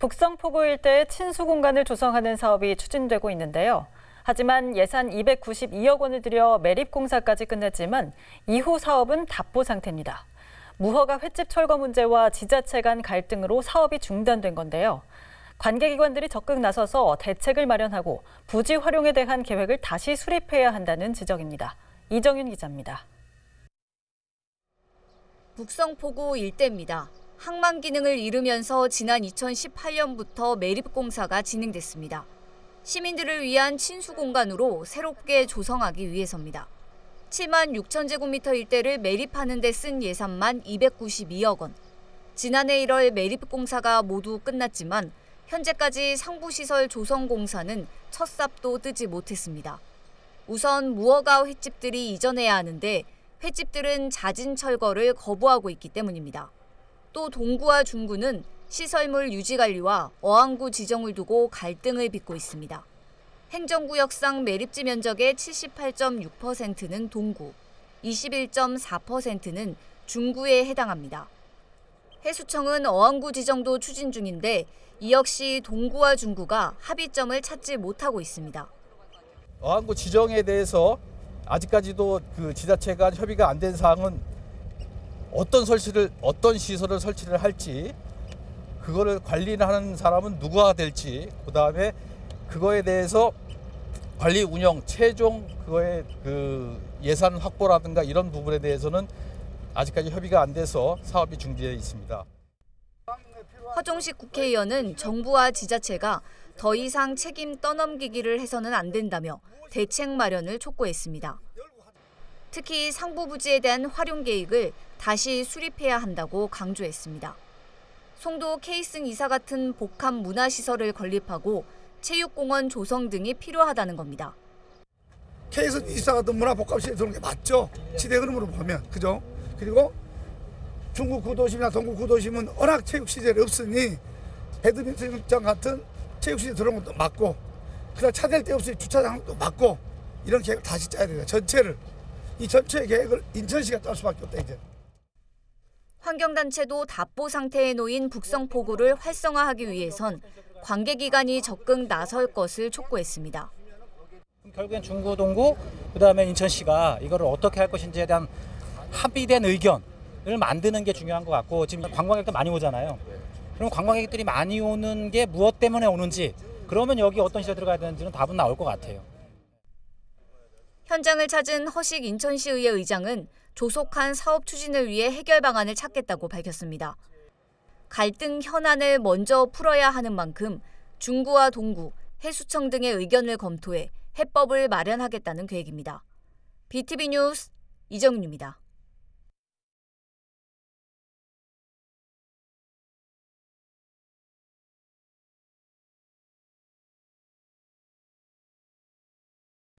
북성포구 일대에 친수 공간을 조성하는 사업이 추진되고 있는데요. 하지만 예산 292억 원을 들여 매립공사까지 끝냈지만 이후 사업은 답보 상태입니다. 무허가 횟집 철거 문제와 지자체 간 갈등으로 사업이 중단된 건데요. 관계기관들이 적극 나서서 대책을 마련하고 부지 활용에 대한 계획을 다시 수립해야 한다는 지적입니다. 이정윤 기자입니다. 북성포구 일대입니다. 항만 기능을 잃으면서 지난 2018년부터 매립공사가 진행됐습니다. 시민들을 위한 친수 공간으로 새롭게 조성하기 위해서입니다. 7만 6천 제곱미터 일대를 매립하는 데 쓴 예산만 292억 원. 지난해 1월 매립공사가 모두 끝났지만 현재까지 상부시설 조성 공사는 첫 삽도 뜨지 못했습니다. 우선 무허가 횟집들이 이전해야 하는데 횟집들은 자진 철거를 거부하고 있기 때문입니다. 또 동구와 중구는 시설물 유지 관리와 어항구 지정을 두고 갈등을 빚고 있습니다. 행정구역상 매립지 면적의 78.6%는 동구, 21.4%는 중구에 해당합니다. 해수청은 어항구 지정도 추진 중인데 이 역시 동구와 중구가 합의점을 찾지 못하고 있습니다. 어항구 지정에 대해서 아직까지도 그 지자체가 협의가 안 된 사항은 어떤 시설을 설치를 할지, 그거를 관리하는 사람은 누가 될지, 그다음에 그거에 대해서 관리 운영 최종 그거의 그 예산 확보라든가 이런 부분에 대해서는 아직까지 협의가 안 돼서 사업이 중지되어 있습니다. 허종식 국회의원은 정부와 지자체가 더 이상 책임 떠넘기기를 해서는 안 된다며 대책 마련을 촉구했습니다. 특히 상부 부지에 대한 활용 계획을 다시 수립해야 한다고 강조했습니다. 송도 케이슨 이사 같은 복합 문화시설을 건립하고 체육공원 조성 등이 필요하다는 겁니다. 케이슨 이사 같은 문화복합시설 들어오는 게 맞죠? 시대 흐름으로 보면, 그죠? 그리고 중구 구도심이나 동구 구도심은 워낙 체육시설이 없으니 배드민턴장 같은 체육시설 들어오는 것도 맞고, 그다음 차댈 데 없이 주차장도 맞고, 이런 계획을 다시 짜야 돼요. 전체를. 이 전체 계획을 인천시가 짤 수밖에 없다, 이제. 환경단체도 답보 상태에 놓인 북성포구를 활성화하기 위해선 관계기관이 적극 나설 것을 촉구했습니다. 결국엔 중구, 동구, 그다음에 인천시가 이거를 어떻게 할 것인지에 대한 합의된 의견을 만드는 게 중요한 것 같고, 지금 관광객들 많이 오잖아요. 그럼 관광객들이 많이 오는 게 무엇 때문에 오는지, 그러면 여기 어떤 시설 들어가야 되는지는 답은 나올 것 같아요. 현장을 찾은 허식 인천시의회 의장은 조속한 사업 추진을 위해 해결 방안을 찾겠다고 밝혔습니다. 갈등 현안을 먼저 풀어야 하는 만큼 중구와 동구, 해수청 등의 의견을 검토해 해법을 마련하겠다는 계획입니다. BTV 뉴스 이정윤입니다.